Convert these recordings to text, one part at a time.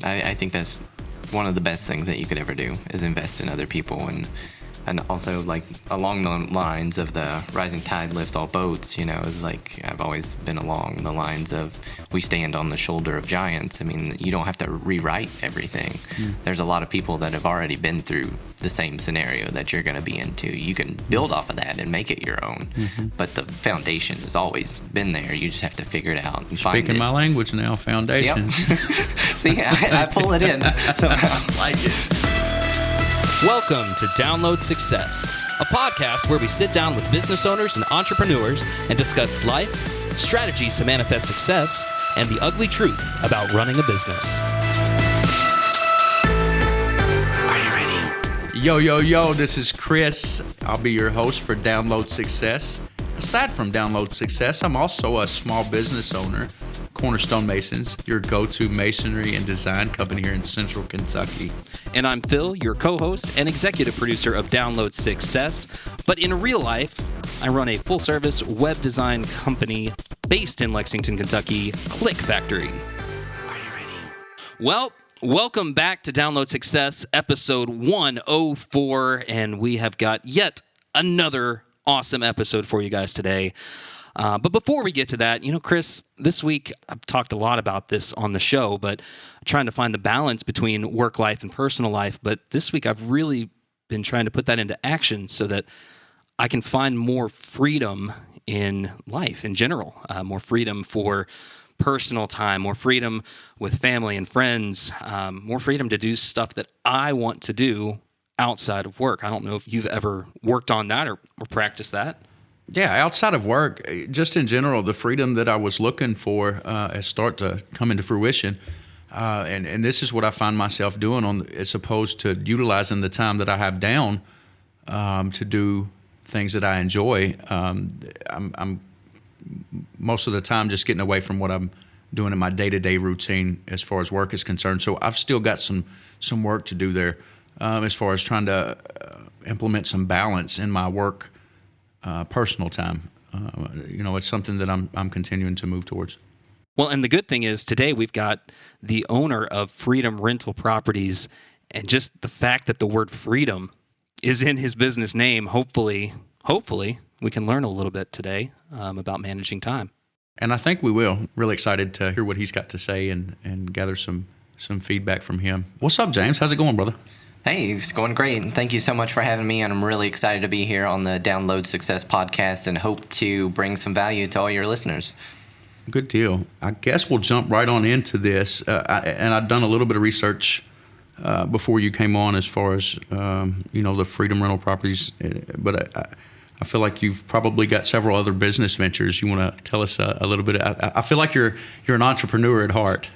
I think that's one of the best things that you could ever do is invest in other people. And also, like, along the lines of the rising tide lifts all boats, is like I've always been along the lines of we stand on the shoulder of giants. I mean, you don't have to rewrite everything. There's a lot of people that have already been through the same scenario that you're going to be into. You can build off of that and make it your own. But the foundation has always been there. You just have to figure it out and find it. Speaking my language now, foundation. Yep. See, I pull it in somehow. I like it. Welcome to Download Success, a podcast where we sit down with business owners and entrepreneurs and discuss life, strategies to manifest success, and the ugly truth about running a business. Are you ready? Yo, this is Chris. I'll be your host for Download Success. Aside from Download Success, I'm also a small business owner, Cornerstone Masons, your go-to masonry and design company here in Central Kentucky. And I'm Phil, your co-host and executive producer of Download Success. But in real life, I run a full-service web design company based in Lexington, Kentucky, Click Factory. Are you ready? Well, welcome back to Download Success, episode 104, and we have got yet another awesome episode for you guys today. But before we get to that, Chris, this week I've talked a lot about this on the show, but trying to find the balance between work life and personal life. But this week I've really been trying to put that into action so that I can find more freedom in life in general, more freedom for personal time, more freedom with family and friends, more freedom to do stuff that I want to do outside of work. I don't know if you've ever worked on that or practiced that. Yeah, outside of work, just in general, the freedom that I was looking for has started to come into fruition. And this is what I find myself doing as opposed to utilizing the time that I have down to do things that I enjoy. I'm most of the time just getting away from what I'm doing in my day-to-day routine as far as work is concerned. So I've still got some work to do there as far as trying to implement some balance in my work personal time. It's something that I'm continuing to move towards. Well, and the good thing is today we've got the owner of Freedom Rental Properties, and just the fact that the word freedom is in his business name, hopefully we can learn a little bit today about managing time. And I think we will. Really excited to hear what he's got to say and gather some feedback from him. What's up, James? How's it going, brother? Hey, it's going great, and thank you so much for having me, and I'm really excited to be here on the Download Success podcast and hope to bring some value to all your listeners. Good deal. I guess we'll jump right on into this, and I've done a little bit of research before you came on as far as, the Freedom Rental Properties, but I feel like you've probably got several other business ventures. You want to tell us a little bit? I feel like you're an entrepreneur at heart.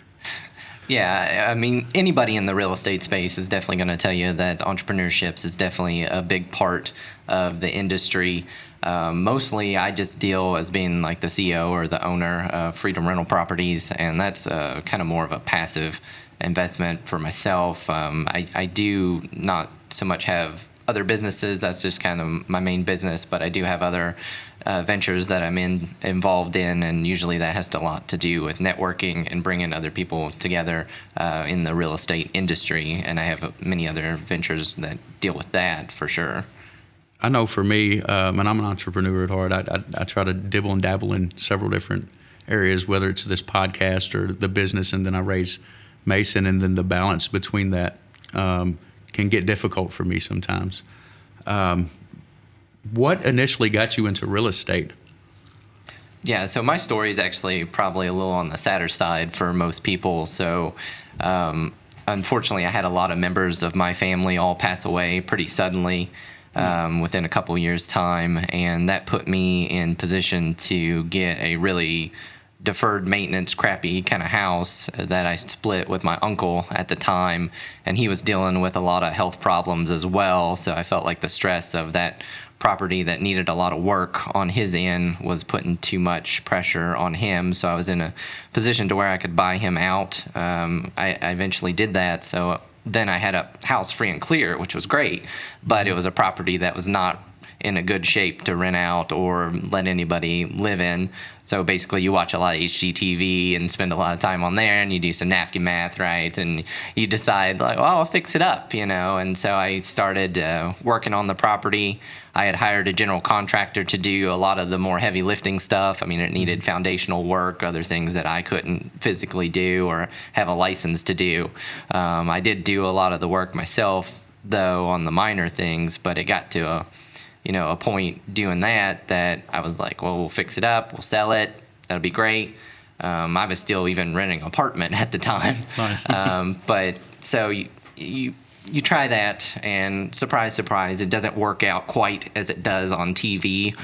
Yeah, I mean, anybody in the real estate space is definitely going to tell you that entrepreneurship is definitely a big part of the industry. Mostly, I just deal as being like the CEO or the owner of Freedom Rental Properties, and that's kind of more of a passive investment for myself. I do not so much have other businesses. That's just kind of my main business, but I do have other ventures that I'm involved in, and usually that has a lot to do with networking and bringing other people together in the real estate industry, and I have many other ventures that deal with that for sure. I know for me, and I'm an entrepreneur at heart, I try to dibble and dabble in several different areas, whether it's this podcast or the business, and then I raise Mason, and then the balance between that can get difficult for me sometimes. What initially got you into real estate? Yeah, so my story is actually probably a little on the sadder side for most people. So unfortunately, I had a lot of members of my family all pass away pretty suddenly within a couple years' time, and that put me in position to get a really deferred maintenance, crappy kind of house that I split with my uncle at the time, and he was dealing with a lot of health problems as well, so I felt like the stress of that property that needed a lot of work on his end was putting too much pressure on him, so I was in a position to where I could buy him out. I eventually did that, so then I had a house free and clear, which was great, but it was a property that was not in a good shape to rent out or let anybody live in. So basically, you watch a lot of HGTV and spend a lot of time on there, and you do some napkin math, right? And you decide, like, well, I'll fix it up, And so I started working on the property. I had hired a general contractor to do a lot of the more heavy lifting stuff. I mean, it needed foundational work, other things that I couldn't physically do or have a license to do. I did do a lot of the work myself, though, on the minor things, but it got to a point doing that I was like, well, we'll fix it up, we'll sell it, that'll be great. I was still even renting an apartment at the time. Nice. But so you try that, and surprise, surprise, it doesn't work out quite as it does on TV.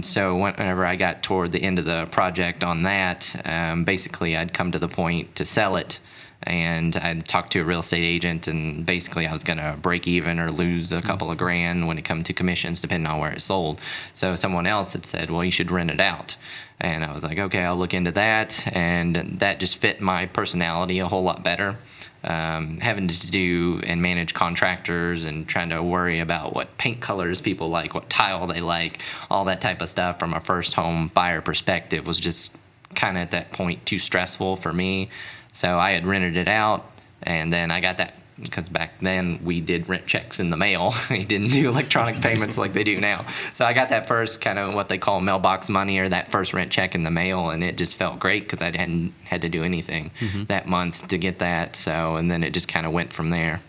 So whenever I got toward the end of the project on that, basically I'd come to the point to sell it. And I talked to a real estate agent, and basically I was going to break even or lose a couple of grand when it come to commissions, depending on where it sold. So someone else had said, well, you should rent it out. And I was like, okay, I'll look into that. And that just fit my personality a whole lot better. Having to do and manage contractors and trying to worry about what paint colors people like, what tile they like, all that type of stuff from a first home buyer perspective was just kind of at that point too stressful for me. So I had rented it out, and then I got that, because back then we did rent checks in the mail. We didn't do electronic payments like they do now. So I got that first kind of what they call mailbox money, or that first rent check in the mail, and it just felt great because I hadn't had to do anything that month to get that. So, and then it just kind of went from there.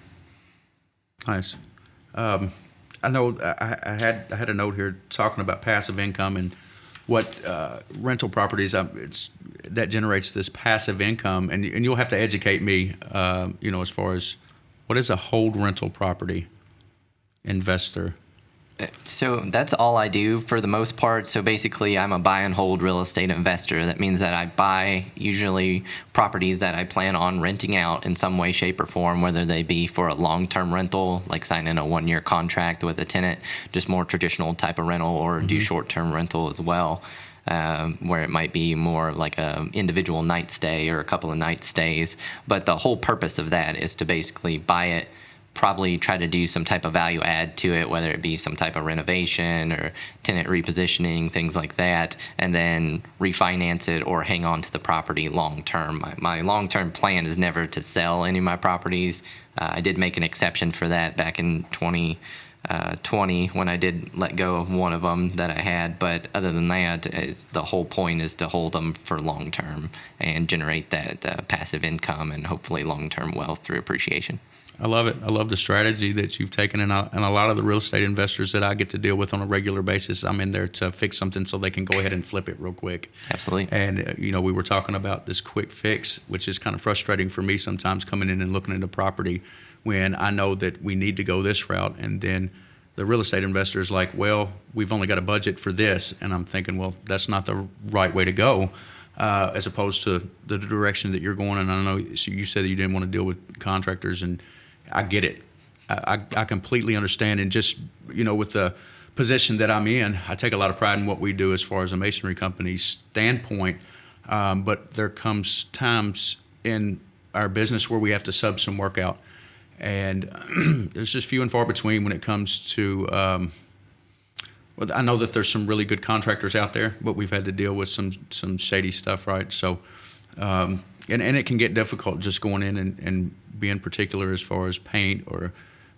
Nice. I know I had a note here talking about passive income and what rental properties that generates this passive income, and you'll have to educate me, as far as what is a hold rental property investor. So that's all I do for the most part. So basically, I'm a buy and hold real estate investor. That means that I buy usually properties that I plan on renting out in some way, shape, or form, whether they be for a long-term rental, like signing a 1-year contract with a tenant, just more traditional type of rental, or do short-term rental as well, where it might be more like a individual night stay or a couple of night stays. But the whole purpose of that is to basically buy it, probably try to do some type of value add to it, whether it be some type of renovation or tenant repositioning, things like that, and then refinance it or hang on to the property long term. My long term plan is never to sell any of my properties. I did make an exception for that back in 2020 when I did let go of one of them that I had, but other than that, the whole point is to hold them for long term and generate that passive income and hopefully long term wealth through appreciation. I love it. I love the strategy that you've taken, and a lot of the real estate investors that I get to deal with on a regular basis, I'm in there to fix something so they can go ahead and flip it real quick. Absolutely. And, we were talking about this quick fix, which is kind of frustrating for me sometimes, coming in and looking at a property when I know that we need to go this route, and then the real estate investor is like, well, we've only got a budget for this, and I'm thinking, well, that's not the right way to go. As opposed to the direction that you're going. And I know you said that you didn't want to deal with contractors, and I get it. I completely understand. And just, with the position that I'm in, I take a lot of pride in what we do as far as a masonry company standpoint. But there comes times in our business where we have to sub some work out. And there's just few and far between when it comes to, I know that there's some really good contractors out there, but we've had to deal with some shady stuff, right? So, and it can get difficult just going in and being particular as far as paint or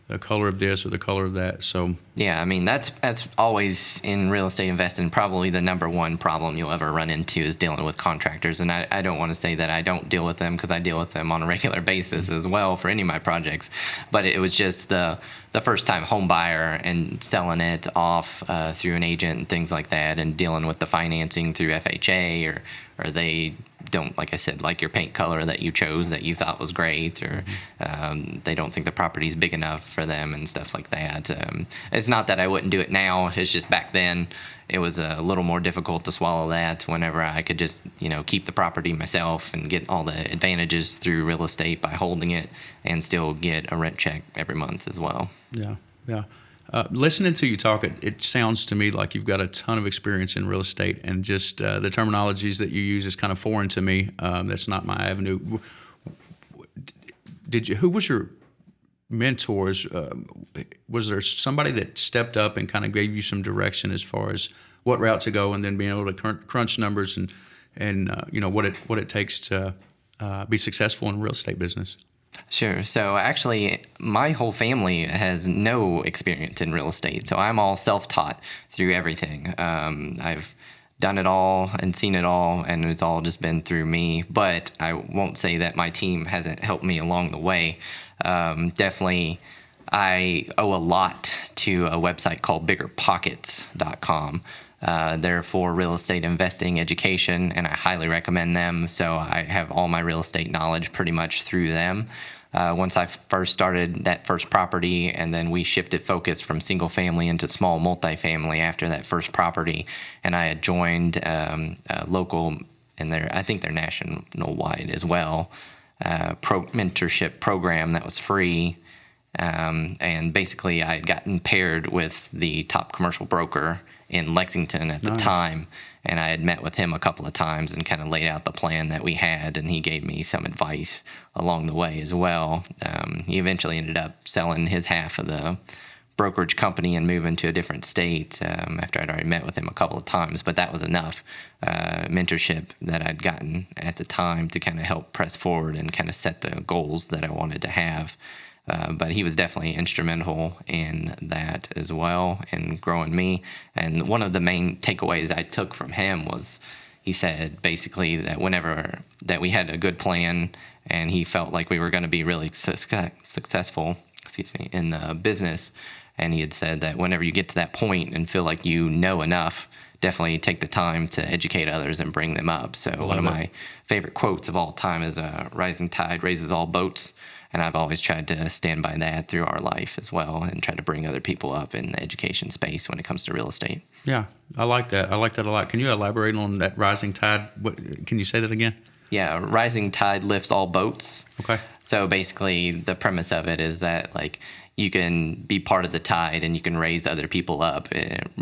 the color of this or the color of that. So yeah, I mean, that's always in real estate investing, probably the number one problem you'll ever run into is dealing with contractors. And I don't want to say that I don't deal with them, because I deal with them on a regular basis as well for any of my projects. But it was just the first time home buyer and selling it off through an agent and things like that, and dealing with the financing through FHA, or they don't, like I said, like your paint color that you chose that you thought was great, or they don't think the property's big enough for them and stuff like that. It's not that I wouldn't do it now. It's just back then it was a little more difficult to swallow that whenever I could just, keep the property myself and get all the advantages through real estate by holding it and still get a rent check every month as well. Yeah. Listening to you talk, it sounds to me like you've got a ton of experience in real estate, and just the terminologies that you use is kind of foreign to me. That's not my avenue. Who was your mentors? was there somebody that stepped up and kind of gave you some direction as far as what route to go, and then being able to crunch numbers and what it takes to be successful in real estate business? Sure. So actually, my whole family has no experience in real estate. So I'm all self-taught through everything. I've done it all and seen it all, and it's all just been through me. But I won't say that my team hasn't helped me along the way. Definitely, I owe a lot to a website called biggerpockets.com. They're for real estate investing education, and I highly recommend them. So I have all my real estate knowledge pretty much through them. Once I first started that first property, and then we shifted focus from single family into small multifamily after that first property, and I had joined a local, and I think they're national-wide as well, mentorship program that was free. And basically I had gotten paired with the top commercial broker in Lexington at the time, and I had met with him a couple of times and kind of laid out the plan that we had, and he gave me some advice along the way as well. He eventually ended up selling his half of the brokerage company and moving to a different state after I'd already met with him a couple of times, but that was enough mentorship that I'd gotten at the time to kind of help press forward and kind of set the goals that I wanted to have. But he was definitely instrumental in that as well, in growing me. And one of the main takeaways I took from him was he said basically that whenever that we had a good plan and he felt like we were going to be really successful, in the business, and he had said that whenever you get to that point and feel like you know enough, definitely take the time to educate others and bring them up. So one of my favorite quotes of all time is rising tide raises all boats. And I've always tried to stand by that through our life as well, and try to bring other people up in the education space when it comes to real estate. Yeah, I like that. I like that a lot. Can you elaborate on that rising tide? Can you say that again? Yeah, rising tide lifts all boats. Okay. So basically the premise of it is that like you can be part of the tide and you can raise other people up.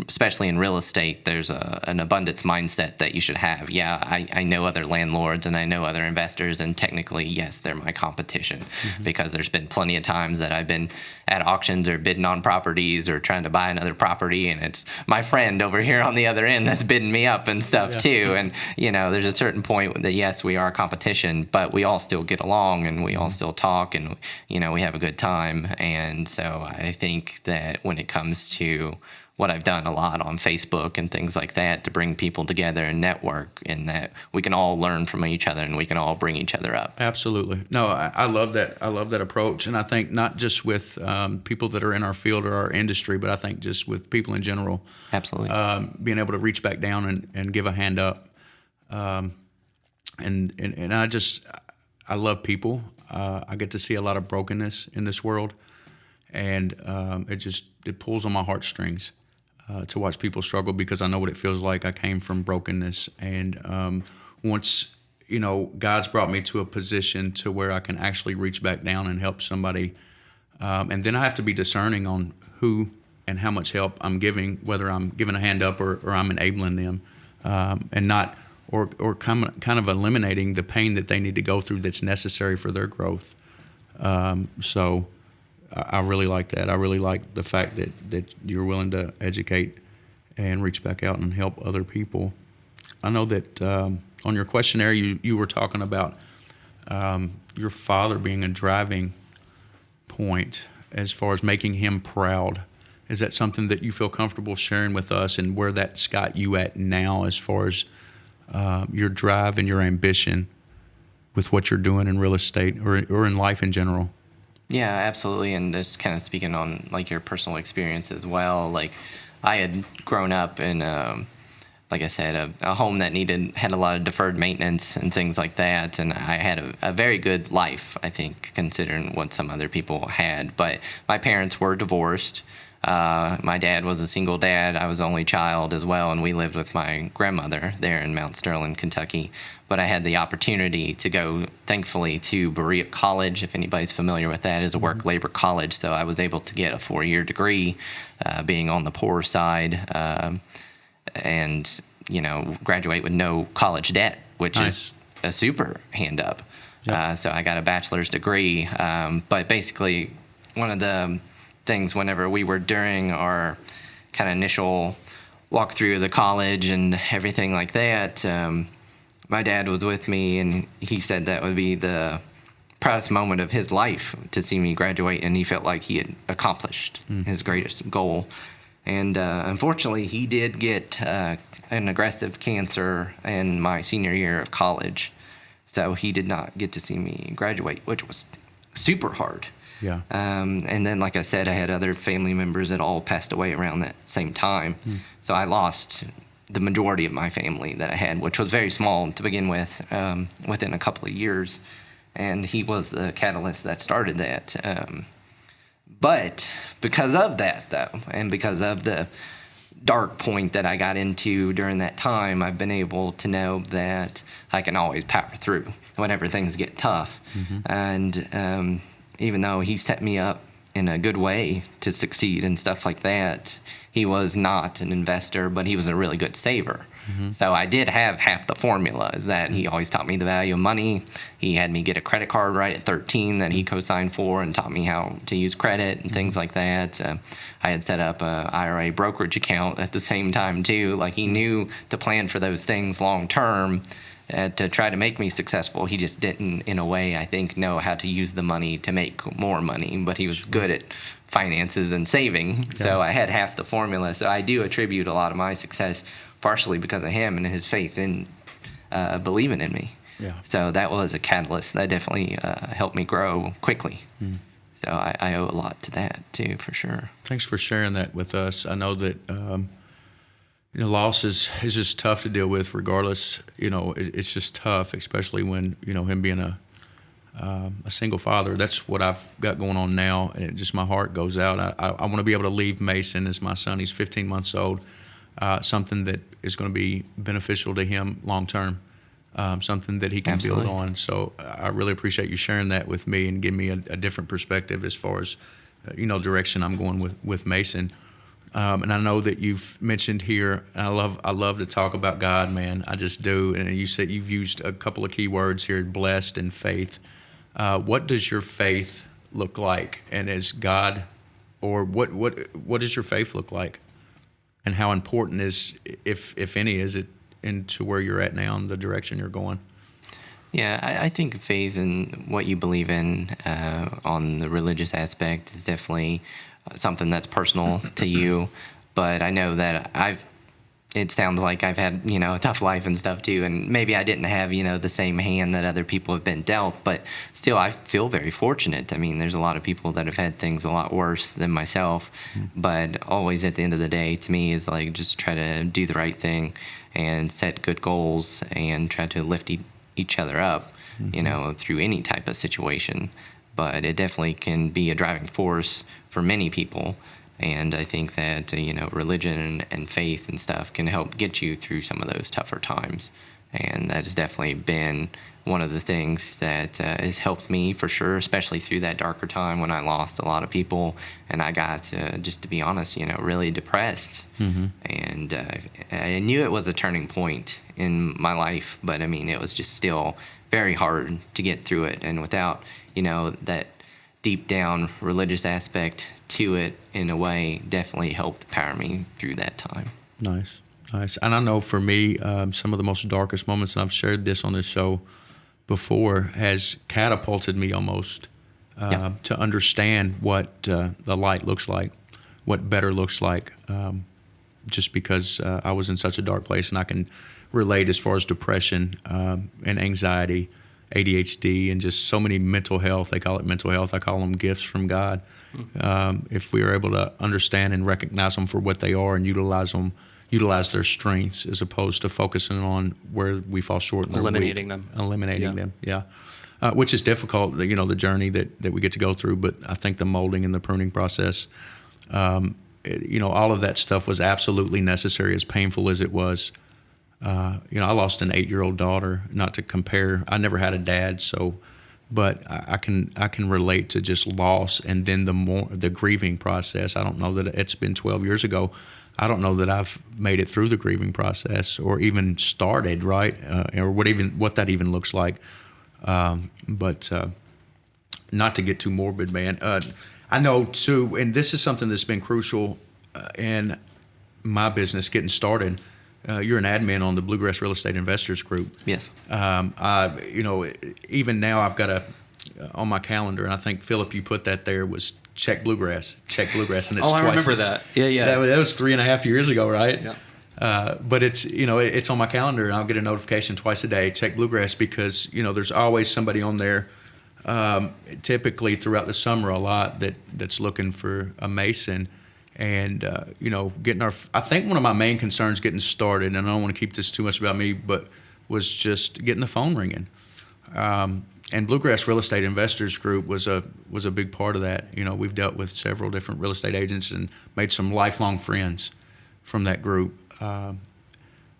Especially in real estate, there's an abundance mindset that you should have. Yeah, I know other landlords and I know other investors, and technically, yes, they're my competition, because there's been plenty of times that I've been at auctions or bidding on properties or trying to buy another property, and it's my friend over here on the other end that's bidding me up and stuff too. And, there's a certain point that, yes, we are competition, but we all still get along and we all still talk, and, we have a good time. And so I think that when it comes to what I've done a lot on Facebook and things like that to bring people together and network, and that we can all learn from each other and we can all bring each other up. Absolutely. No, I love that. I love that approach. And I think not just with people that are in our field or our industry, but I think just with people in general. Absolutely. Being able to reach back down and give a hand up. And I love people. I get to see a lot of brokenness in this world, and it pulls on my heartstrings to watch people struggle, because I know what it feels like. I came from brokenness, and once God's brought me to a position to where I can actually reach back down and help somebody, and then I have to be discerning on who and how much help I'm giving, whether I'm giving a hand up or I'm enabling them, and not. Or kind of eliminating the pain that they need to go through that's necessary for their growth. So I really like that. I really like the fact that you're willing to educate and reach back out and help other people. I know that on your questionnaire you were talking about your father being a driving point as far as making him proud. Is that something that you feel comfortable sharing with us, and where that's got you at now as far as your drive and your ambition with what you're doing in real estate or in life in general? Yeah, absolutely. And just kind of speaking on like your personal experience as well. Like I had grown up in, like I said, a home that had a lot of deferred maintenance and things like that. And I had a very good life, I think, considering what some other people had. But my parents were divorced. My dad was a single dad. I was the only child as well, and we lived with my grandmother there in Mount Sterling, Kentucky. But I had the opportunity to go, thankfully, to Berea College, if anybody's familiar with that, is a work labor college. So I was able to get a 4-year degree, being on the poor side, and graduate with no college debt, which is a super hand up. Yep. So I got a bachelor's degree, but basically one of the things whenever we were during our kind of initial walk through the college and everything like that. My dad was with me, and he said that would be the proudest moment of his life to see me graduate, and he felt like he had accomplished his greatest goal. And unfortunately, he did get an aggressive cancer in my senior year of college, so he did not get to see me graduate, which was super hard. Yeah. And then, like I said, I had other family members that all passed away around that same time. So I lost the majority of my family that I had, which was very small to begin with, within a couple of years. And he was the catalyst that started that. But because of that, though, and because of the dark point that I got into during that time, I've been able to know that I can always power through whenever things get tough. And even though he set me up in a good way to succeed and stuff like that, he was not an investor, but he was a really good saver. So I did have half the formula, is that he always taught me the value of money. He had me get a credit card right at 13 that he co-signed for and taught me how to use credit and things like that. I had set up a IRA brokerage account at the same time too. Like, he knew to plan for those things long term to try to make me successful. He just didn't, in a way, I think, know how to use the money to make more money, but he was good at finances and saving. So I had half the formula. So I do attribute a lot of my success partially because of him and his faith in believing in me. So that was a catalyst that definitely helped me grow quickly. So I owe a lot to that too, for sure. Thanks for sharing that with us. I know that loss is just tough to deal with regardless. It's just tough, especially when, him being a single father. That's what I've got going on now, and my heart goes out. I want to be able to leave Mason as my son. He's 15 months old. Something that is going to be beneficial to him long term, something that he can build on. So I really appreciate you sharing that with me and giving me a different perspective as far as direction I'm going with Mason. And I know that you've mentioned here, and I love to talk about God, man. I just do. And you said you've used a couple of key words here: blessed and faith. What does your faith look like? And is God, or what does your faith look like? And how important is, if any, is it into where you're at now and the direction you're going? Yeah, I think faith and what you believe in on the religious aspect is definitely something that's personal to you. But I know that it sounds like I've had, a tough life and stuff too. And maybe I didn't have, the same hand that other people have been dealt. But still, I feel very fortunate. I mean, there's a lot of people that have had things a lot worse than myself. But always at the end of the day, to me, is like just try to do the right thing and set good goals and try to lift each other up, through any type of situation. But it definitely can be a driving force for many people. And I think that, religion and faith and stuff can help get you through some of those tougher times. And that has definitely been one of the things that has helped me for sure, especially through that darker time when I lost a lot of people. And I got, just to be honest, really depressed. And I knew it was a turning point in my life, but I mean, it was just still very hard to get through it. And without, that deep down religious aspect to it, in a way, definitely helped power me through that time. Nice. And I know for me, some of the most darkest moments, and I've shared this on this show before, has catapulted me almost to understand what the light looks like, what better looks like, just because I was in such a dark place. And I can relate as far as depression and anxiety, ADHD, and just so many mental health. They call it mental health. I call them gifts from God. If we are able to understand and recognize them for what they are and utilize their strengths as opposed to focusing on where we fall short and eliminating them. Which is difficult, the journey that we get to go through. But I think the molding and the pruning process, all of that stuff was absolutely necessary, as painful as it was. I lost an 8-year-old daughter, not to compare. I never had a dad, but I can relate to just loss, and then the grieving process. I don't know that it's been 12 years ago. I don't know that I've made it through the grieving process or even started, right? Or what that even looks like. But not to get too morbid, man. I know too, and this is something that's been crucial in my business getting started. You're an admin on the Bluegrass Real Estate Investors Group. Yes. Even now I've got on my calendar, and I think Philip, you put that there, was check Bluegrass, and it's Oh, I twice. remember that. Yeah. That was 3.5 years ago, right? Yeah. But it's on my calendar, and I'll get a notification twice a day. Check Bluegrass, because there's always somebody on there. Typically throughout the summer, a lot that's looking for a mason, and getting I think one of my main concerns getting started, and I don't want to keep this too much about me, but was just getting the phone ringing. And Bluegrass Real Estate Investors Group was a big part of that. We've dealt with several different real estate agents and made some lifelong friends from that group.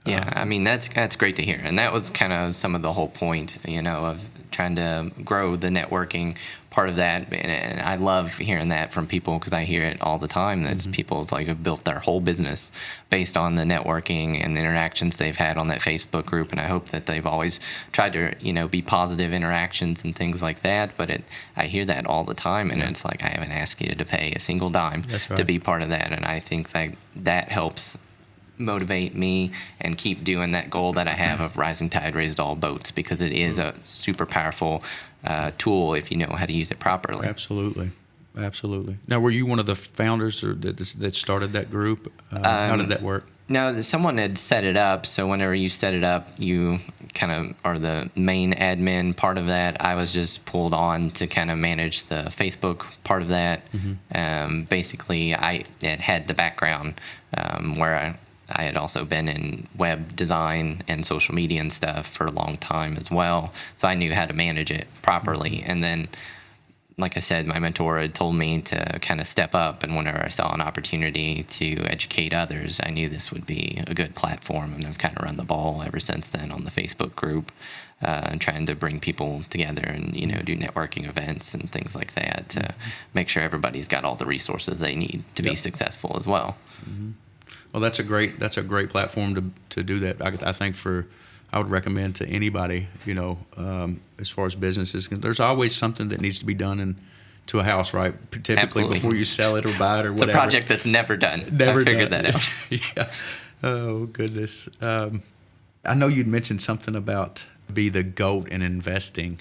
Yeah, I mean, that's great to hear. And that was kind of some of the whole point, of trying to grow the networking part of that. And I love hearing that from people, because I hear it all the time, that people have built their whole business based on the networking and the interactions they've had on that Facebook group. And I hope that they've always tried to, be positive interactions and things like that. But I hear that all the time, and it's like, I haven't asked you to pay a single dime to be part of that. And I think that helps motivate me and keep doing that goal that I have of rising tide raised all boats, because it is a super powerful tool if you know how to use it properly. Absolutely. Now, were you one of the founders that started that group? How did that work? No, someone had set it up. So whenever you set it up, you kind of are the main admin part of that. I was just pulled on to kind of manage the Facebook part of that. Basically, I had the background where I had also been in web design and social media and stuff for a long time as well. So I knew how to manage it properly. And then, like I said, my mentor had told me to kind of step up. And whenever I saw an opportunity to educate others, I knew this would be a good platform. And I've kind of run the ball ever since then on the Facebook group, and trying to bring people together and, do networking events and things like that to make sure everybody's got all the resources they need to be successful as well. Well, that's a great platform to do that. I think I would recommend to anybody, as far as businesses. There's always something that needs to be done to a house, right? Typically Absolutely. Before you sell it or buy it or whatever. It's a project that's never done. I figured that out. Yeah. Oh, goodness. I know you'd mentioned something about be the GOAT in investing.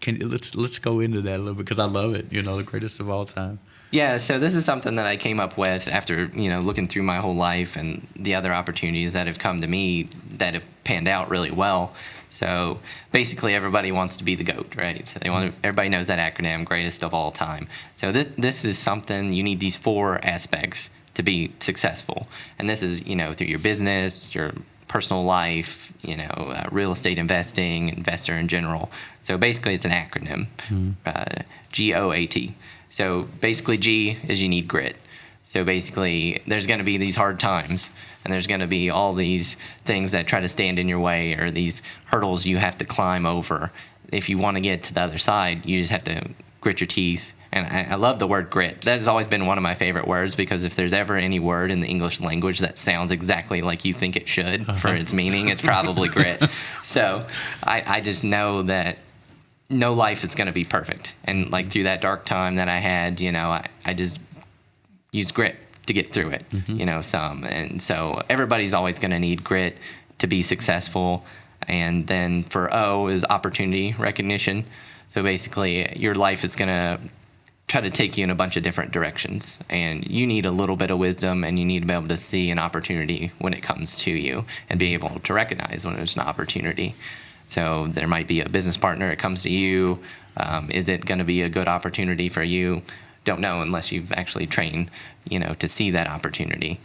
Let's go into that a little bit, because I love it. The greatest of all time. Yeah, so this is something that I came up with after, looking through my whole life and the other opportunities that have come to me that have panned out really well. So basically everybody wants to be the GOAT, right? So everybody knows that acronym, greatest of all time. So this is something, you need these 4 aspects to be successful. And this is, through your business, your personal life, real estate investing, investor in general. So basically it's an acronym, G.O.A.T. So basically G is you need grit. So basically there's going to be these hard times, and there's going to be all these things that try to stand in your way, or these hurdles you have to climb over. If you want to get to the other side, you just have to grit your teeth. And I love the word grit. That has always been one of my favorite words, because if there's ever any word in the English language that sounds exactly like you think it should for its meaning, it's probably grit. So I just know that no life is going to be perfect. And through that dark time that I had, I just used grit to get through it, And so everybody's always going to need grit to be successful. And then for O is opportunity recognition. So basically your life is going to try to take you in a bunch of different directions, and you need a little bit of wisdom, and you need to be able to see an opportunity when it comes to you and be able to recognize when there's an opportunity. So there might be a business partner that comes to you. Is it going to be a good opportunity for you? Don't know unless you've actually trained, to see that opportunity.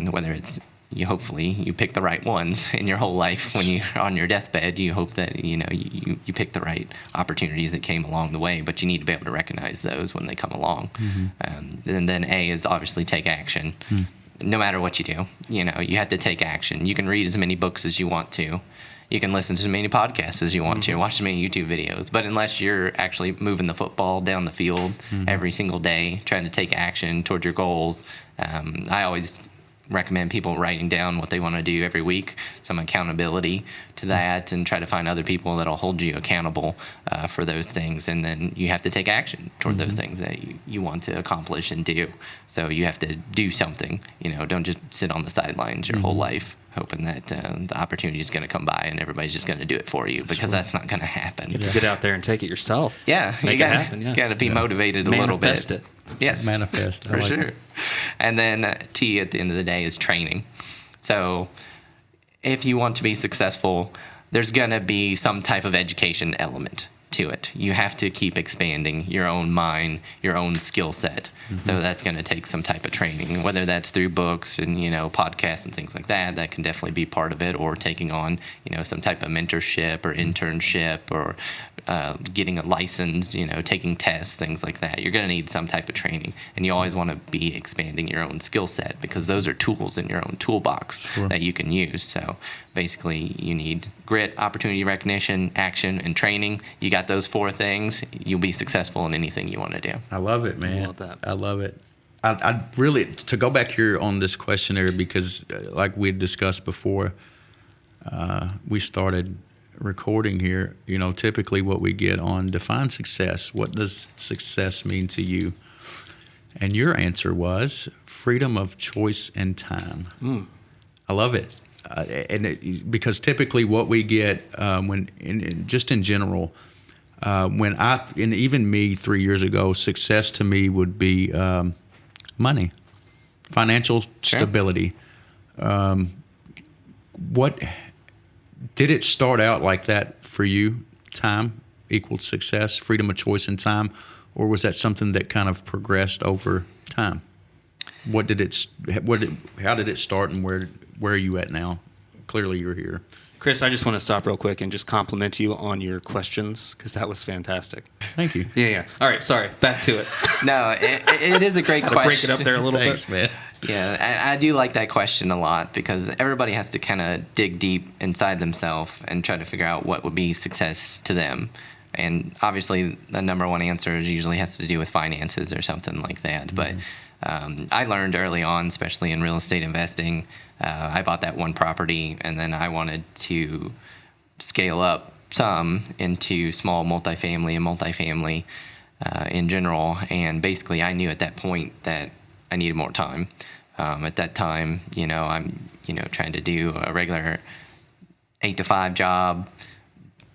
Whether it's hopefully you pick the right ones in your whole life. When you're on your deathbed, you hope that you pick the right opportunities that came along the way. But you need to be able to recognize those when they come along. And then A is obviously take action. No matter what you do, you have to take action. You can read as many books as you want to. You can listen to as many podcasts as you want to, watch as many YouTube videos. But unless you're actually moving the football down the field every single day, trying to take action toward your goals, I always recommend people writing down what they want to do every week, some accountability to that, and try to find other people that'll hold you accountable for those things. And then you have to take action toward those things that you want to accomplish and do. So you have to do something. Don't just sit on the sidelines your whole life hoping that the opportunity is going to come by and everybody's just going to do it for you, because that's not going to happen. You have to get out there and take it yourself. Yeah, Make it happen. Yeah. Got to be motivated a little bit. Manifest it. Yes, Manifest. for sure. And then T at the end of the day is training. So if you want to be successful, there's going to be some type of education element to it. You have to keep expanding your own mind, your own skill set. So that's going to take some type of training, whether that's through books and, podcasts and things like that. That can definitely be part of it, or taking on, some type of mentorship or internship, or getting a license, taking tests, things like that. You're going to need some type of training, and you always want to be expanding your own skill set, because those are tools in your own toolbox that you can use. So basically, you need grit, opportunity recognition, action, and training. You got those 4 things, you'll be successful in anything you want to do. I love it, man. I love that. I love it. I really, to go back here on this questionnaire, because like we had discussed before, we started recording here, typically what we get on define success. What does success mean to you? And your answer was freedom of choice and time. I love it. Because typically what we get just in general, and even me 3 years ago, success to me would be money, financial stability. What did it start out like that for you? Time equaled success, freedom of choice and time, or was that something that kind of progressed over time? How did it start, and where are you at now? Clearly, you're here. Chris, I just want to stop real quick and just compliment you on your questions, because that was fantastic. Thank you. Yeah. All right, sorry. Back to it. No, it is a great question. Break it up there a little Thanks, bit. man. Yeah, I do like that question a lot, because everybody has to kind of dig deep inside themselves and try to figure out what would be success to them. And obviously, the number one answer usually has to do with finances or something like that. But I learned early on, especially in real estate investing, I bought that one property, and then I wanted to scale up some into small multifamily and multifamily in general. And basically, I knew at that point that I needed more time. At that time, I'm trying to do a regular 8-to-5 job,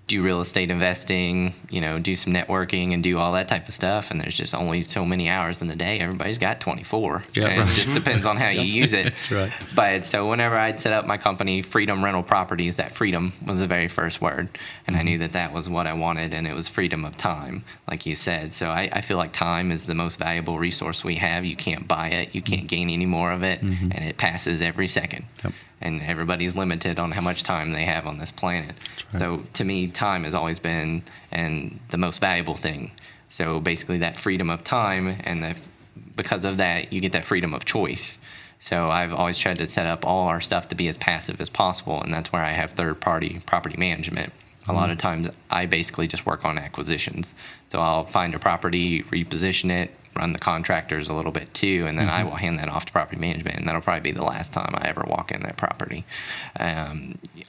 do real estate investing, do some networking and do all that type of stuff. And there's just only so many hours in the day. Everybody's got 24. Yeah, and right. it just depends on how you use it. That's right. But so whenever I'd set up my company, Freedom Rental Properties, that freedom was the very first word. And I knew that was what I wanted, and it was freedom of time, like you said. So I feel like time is the most valuable resource we have. You can't buy it. You can't gain any more of it. And it passes every second. Yep. And everybody's limited on how much time they have on this planet. Right. So to me, time has always been the most valuable thing. So basically that freedom of time, and because of that, you get that freedom of choice. So I've always tried to set up all our stuff to be as passive as possible, and that's where I have third-party property management. A lot of times I basically just work on acquisitions. So I'll find a property, reposition it, run the contractors a little bit too, and then I will hand that off to property management, and that'll probably be the last time I ever walk in that property.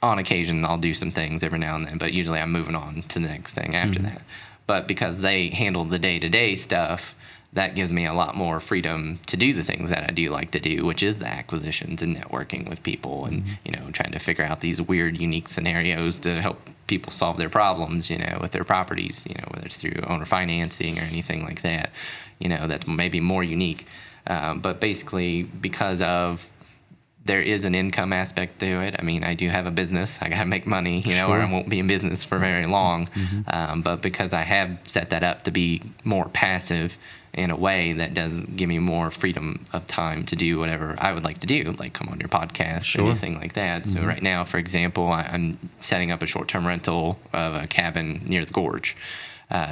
On occasion, I'll do some things every now and then, but usually I'm moving on to the next thing after that. But because they handle the day-to-day stuff, that gives me a lot more freedom to do the things that I do like to do, which is the acquisitions and networking with people, and trying to figure out these weird, unique scenarios to help people solve their problems, with their properties, whether it's through owner financing or anything like that, that's maybe more unique. But basically, because of there is an income aspect to it. I mean, I do have a business. I got to make money, or I won't be in business for very long. But because I have set that up to be more passive in a way, that does give me more freedom of time to do whatever I would like to do, like come on your podcast, anything like that. So right now, for example, I'm setting up a short-term rental of a cabin near the gorge.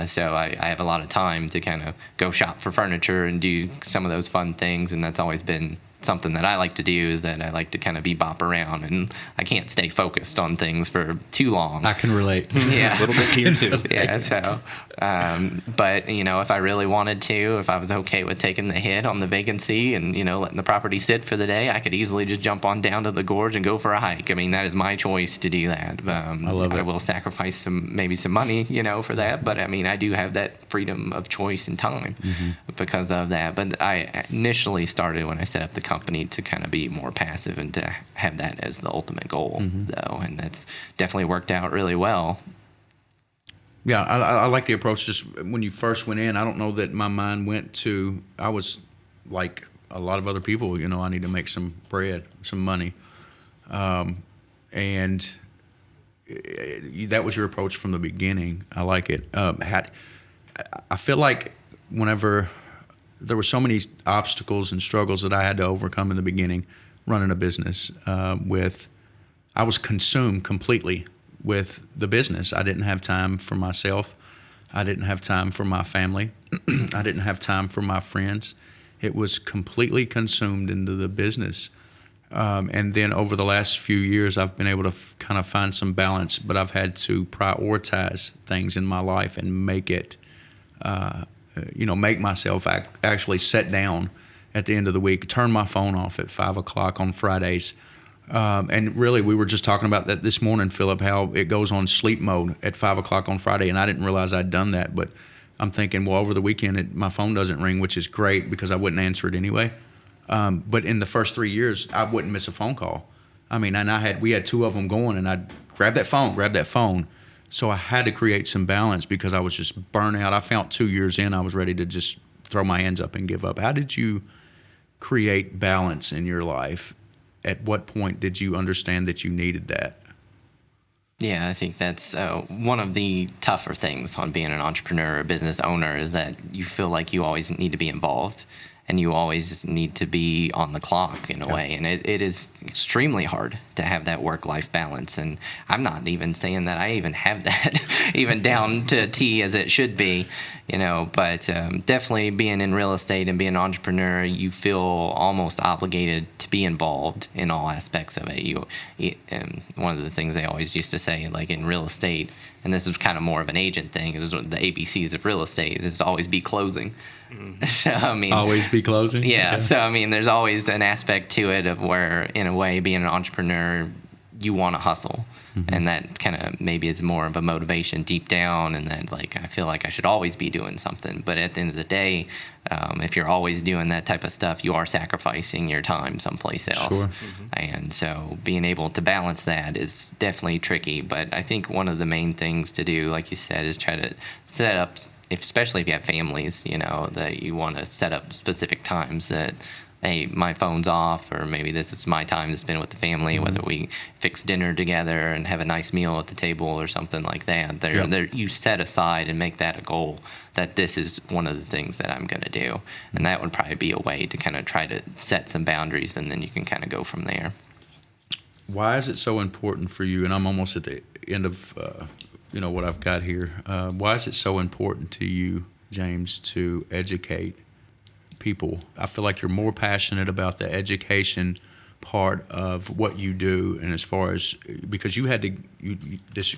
So I have a lot of time to kind of go shop for furniture and do some of those fun things, and that's always been something that I like to do is that I like to kind of bebop around, and I can't stay focused on things for too long. I can relate. Yeah. A little bit here too. Yeah, so, but, if I really wanted to, if I was okay with taking the hit on the vacancy and, letting the property sit for the day, I could easily just jump on down to the gorge and go for a hike. I mean, that is my choice to do that. I love it. I will sacrifice maybe some money, for that, but I mean, I do have that freedom of choice and time because of that. But I initially started when I set up the company to kind of be more passive and to have that as the ultimate goal, though, and that's definitely worked out really well. Yeah, I like the approach. Just when you first went in, I don't know that my mind went to, I was like a lot of other people, I need to make some bread, some money. And that was your approach from the beginning. I like it. I feel like whenever there were so many obstacles and struggles that I had to overcome in the beginning, running a business, I was consumed completely with the business. I didn't have time for myself. I didn't have time for my family. I didn't have time for my friends. It was completely consumed into the business. And then over the last few years, I've been able to kind of find some balance, but I've had to prioritize things in my life and make it, make myself actually sit down at the end of the week, turn my phone off at 5 o'clock on Fridays. And really, we were just talking about that this morning, Philip, how it goes on sleep mode at 5 o'clock on Friday, and I didn't realize I'd done that. But I'm thinking, well, over the weekend, my phone doesn't ring, which is great because I wouldn't answer it anyway. But in the first 3 years, I wouldn't miss a phone call. I mean, and we had 2 of them going, and I'd grab that phone. So I had to create some balance because I was just burnt out. I found 2 years in, I was ready to just throw my hands up and give up. How did you create balance in your life? At what point did you understand that you needed that? Yeah, I think that's one of the tougher things on being an entrepreneur or business owner is that you feel like you always need to be involved and you always need to be on the clock in a way. And it is extremely hard to have that work-life balance. And I'm not even saying that I even have that even down to a T as it should be, but definitely being in real estate and being an entrepreneur, you feel almost obligated to be involved in all aspects of it. And one of the things they always used to say, like in real estate, and this is kind of more of an agent thing, is the ABCs of real estate is to always be closing. So, I mean, always be closing. Yeah. So, I mean, there's always an aspect to it of where, in a way, being an entrepreneur, you want to hustle. And that kind of maybe is more of a motivation deep down. And that, like, I feel like I should always be doing something. But at the end of the day, if you're always doing that type of stuff, you are sacrificing your time someplace else. Sure. And so being able to balance that is definitely tricky. But I think one of the main things to do, like you said, is try to set up, especially if you have families, that you want to set up specific times that, hey, my phone's off, or maybe this is my time to spend with the family, whether we fix dinner together and have a nice meal at the table or something like that. You set aside and make that a goal, that this is one of the things that I'm going to do. And that would probably be a way to kind of try to set some boundaries, and then you can kind of go from there. Why is it so important for you, and I'm almost at the end of what I've got here, why is it so important to you, James, to educate people? I feel like you're more passionate about the education part of what you do, and as far as, because you had to, this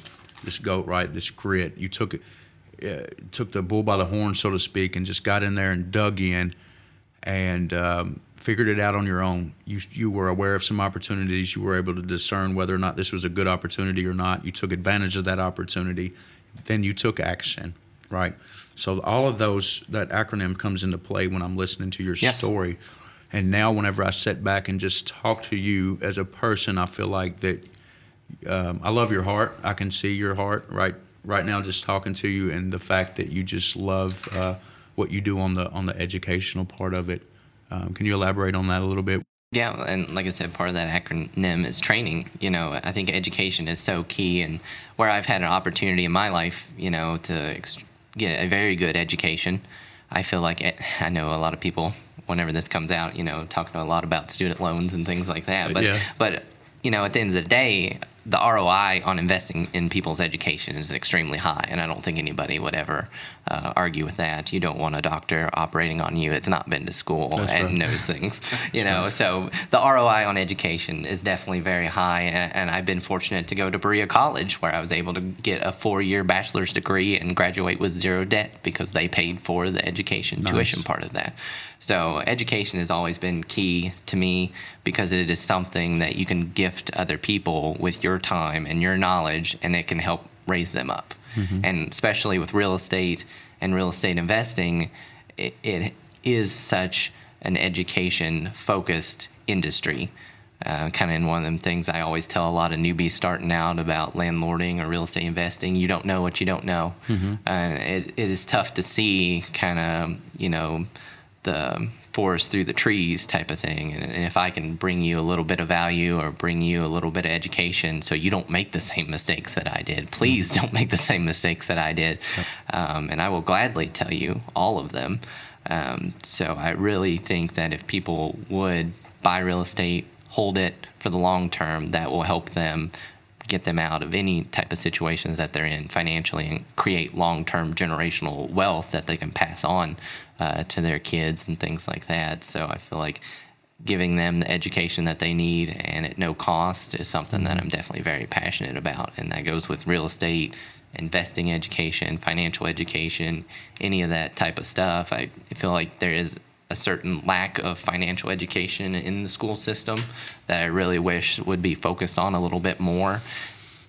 GOAT, right, this grit, you took the bull by the horn, so to speak, and just got in there and dug in and figured it out on your own. You were aware of some opportunities. You were able to discern whether or not this was a good opportunity or not. You took advantage of that opportunity. Then you took action, right? So all of those, that acronym comes into play when I'm listening to your story. And now whenever I sit back and just talk to you as a person, I feel like that I love your heart. I can see your heart right now just talking to you, and the fact that you just love what you do on the educational part of it. Can you elaborate on that a little bit? Yeah, and like I said, part of that acronym is training. I think education is so key, and where I've had an opportunity in my life, to get a very good education, I feel like I know a lot of people, whenever this comes out, talking a lot about student loans and things like that. But at the end of the day, the ROI on investing in people's education is extremely high, and I don't think anybody would ever argue with that. You don't want a doctor operating on you that's not been to school and knows things, you know. So the ROI on education is definitely very high, and I've been fortunate to go to Berea College, where I was able to get a 4-year bachelor's degree and graduate with zero debt because they paid for the education tuition part of that. So education has always been key to me because it is something that you can gift other people with your time and your knowledge, and it can help raise them up. And especially with real estate and real estate investing, it is such an education-focused industry. Kind of in one of them things I always tell a lot of newbies starting out about landlording or real estate investing, you don't know what you don't know. It is tough to see kind of, you know, the forest through the trees type of thing. And if I can bring you a little bit of value or bring you a little bit of education so you don't make the same mistakes that I did, please don't make the same mistakes that I did. And I will gladly tell you all of them. So I really think that if people would buy real estate, hold it for the long term, that will help them get them out of any type of situations that they're in financially and create long-term generational wealth that they can pass on to their kids and things like that. So I feel like giving them the education that they need and at no cost is something that I'm definitely very passionate about. And that goes with real estate, investing education, financial education, any of that type of stuff. I feel like there is a certain lack of financial education in the school system that I really wish would be focused on a little bit more.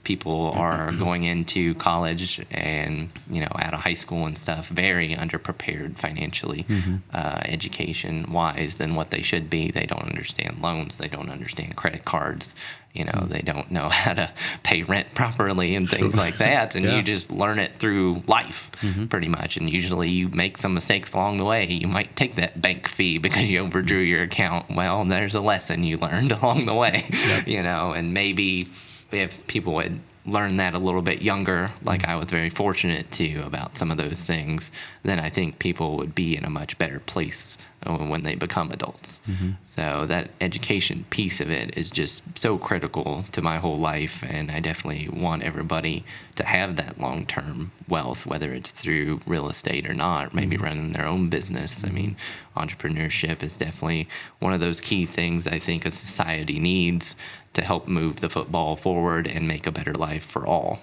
People are going into college and, you know, out of high school and stuff, very underprepared financially, education-wise than what they should be. They don't understand loans. They don't understand credit cards. You know, they don't know how to pay rent properly and things like that. And you just learn it through life, pretty much. And usually you make some mistakes along the way. You might take that bank fee because you overdrew your account. Well, there's a lesson you learned along the way, you know, and maybe if people would learn that a little bit younger, like I was very fortunate to about some of those things, then I think people would be in a much better place when they become adults. So that education piece of it is just so critical to my whole life, and I definitely want everybody to have that long-term wealth, whether it's through real estate or not, maybe running their own business. I mean, entrepreneurship is definitely one of those key things I think a society needs to help move the football forward and make a better life for all.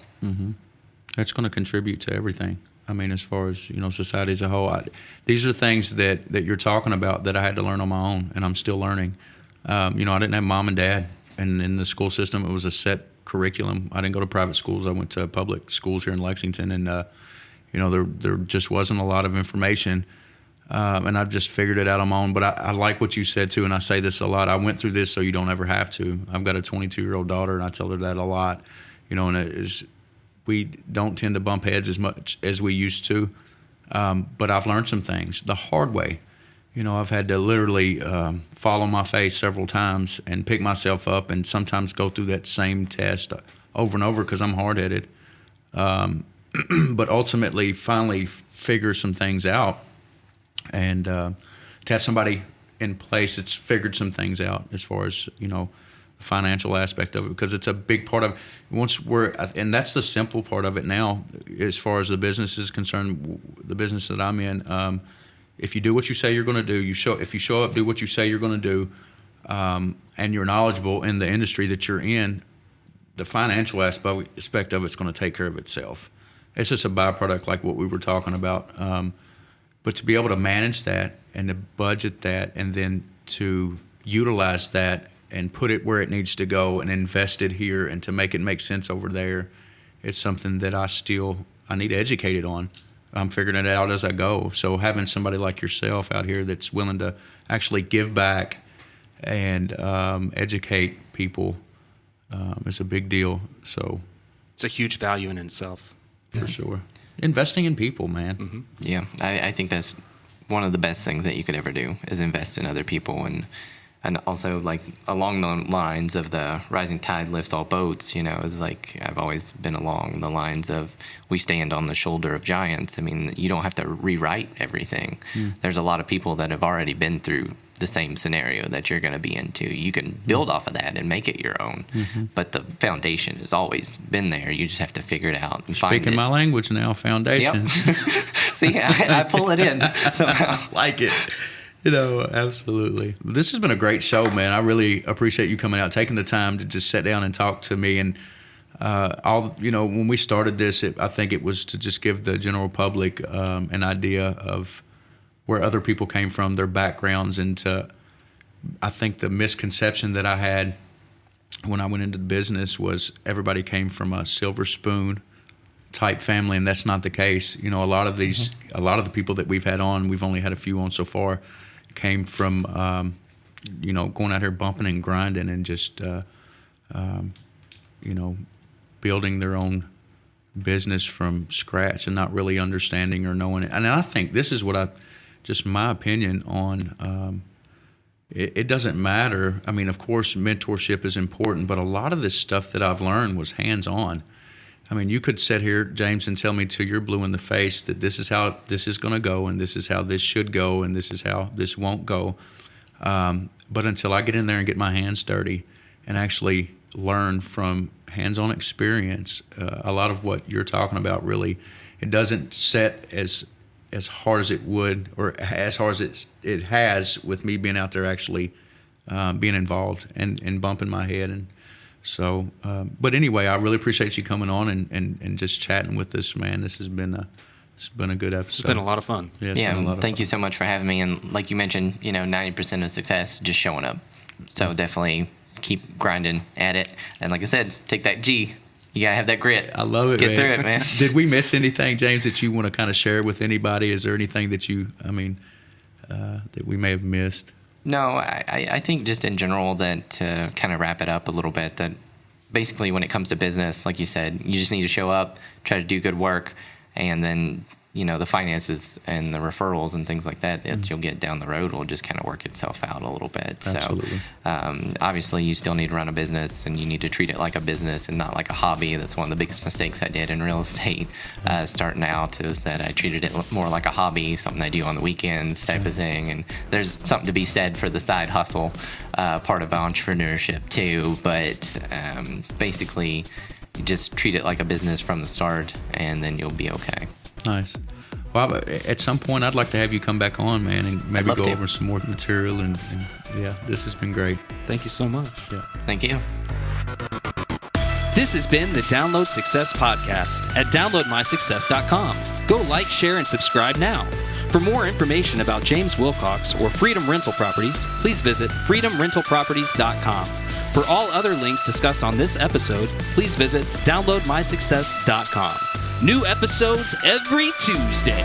That's going to contribute to everything. I mean, as far as, you know, society as a whole, these are things that you're talking about that I had to learn on my own, and I'm still learning. You know, I didn't have mom and dad, and in the school system, it was a set curriculum. I didn't go to private schools. I went to public schools here in Lexington, and, you know, there just wasn't a lot of information. And I've just figured it out on my own. But I like what you said, too, and I say this a lot. I went through this so you don't ever have to. I've got a 22-year-old daughter, and I tell her that a lot. You know, and we don't tend to bump heads as much as we used to. But I've learned some things the hard way. You know, I've had to literally fall on my face several times and pick myself up and sometimes go through that same test over and over because I'm hard-headed. But ultimately, finally figure some things out. And to have somebody in place that's figured some things out as far as, you know, the financial aspect of it, because it's a big part of and that's the simple part of it now as far as the business is concerned, the business that I'm in. If you do what you say you're going to do, if you show up, do what you say you're going to do, and you're knowledgeable in the industry that you're in, the financial aspect of it's going to take care of itself. It's just a byproduct like what we were talking about. But to be able to manage that and to budget that and then to utilize that and put it where it needs to go and invest it here and to make it make sense over there, it's something that I need educated on. I'm figuring it out as I go. So having somebody like yourself out here that's willing to actually give back and educate people is a big deal. So it's a huge value in itself. For sure. Investing in people, man. Yeah, I think that's one of the best things that you could ever do is invest in other people. And also, like, along the lines of the rising tide lifts all boats, you know, it's like I've always been along the lines of we stand on the shoulder of giants. I mean, you don't have to rewrite everything. There's a lot of people that have already been through the same scenario that you're going to be into. You can build off of that and make it your own, but the foundation has always been there. You just have to figure it out and find it. Speaking my language now, foundation. Yep. See, I pull it in somehow. Like it. Absolutely. This has been a great show, man. I really appreciate you coming out, taking the time to just sit down and talk to me. And when we started this, I think it was to just give the general public an idea of where other people came from, their backgrounds, and I think the misconception that I had when I went into the business was everybody came from a silver spoon type family, and that's not the case. A lot of the people that we've had on, we've only had a few on so far, came from going out here bumping and grinding and just building their own business from scratch and not really understanding or knowing it. And I think this is just my opinion on it doesn't matter. I mean, of course, mentorship is important, but a lot of this stuff that I've learned was hands-on. I mean, you could sit here, James, and tell me till you're blue in the face that this is how this is going to go, and this is how this should go, and this is how this won't go. But until I get in there and get my hands dirty and actually learn from hands-on experience, a lot of what you're talking about really, it doesn't set as hard as it would, or as hard as it has with me being out there actually being involved and bumping my head. And so, but anyway, I really appreciate you coming on and just chatting with us, man. It's been a good episode. It's been a lot of fun. Yeah, thank you so much for having me. And like you mentioned, 90% of success just showing up. So definitely keep grinding at it. And like I said, take that G. You got to have that grit. I love it, Get through it, man. Did we miss anything, James, that you want to kind of share with anybody? Is there anything that that we may have missed? No, I think just in general that to kind of wrap it up a little bit, that basically when it comes to business, like you said, you just need to show up, try to do good work, and then the finances and the referrals and things like that you'll get down the road will just kind of work itself out a little bit. Absolutely. So obviously you still need to run a business, and you need to treat it like a business and not like a hobby. That's one of the biggest mistakes I did in real estate starting out, is that I treated it more like a hobby, something I do on the weekends type of thing. And there's something to be said for the side hustle part of entrepreneurship too, but basically you just treat it like a business from the start, and then you'll be okay. Nice. Well, at some point, I'd like to have you come back on, man, and maybe go over some more material. And yeah, this has been great. Thank you so much. Yeah. Thank you. This has been the Download Success Podcast at downloadmysuccess.com. Go like, share, and subscribe now. For more information about James Wilcox or Freedom Rental Properties, please visit freedomrentalproperties.com. For all other links discussed on this episode, please visit downloadmysuccess.com. New episodes every Tuesday.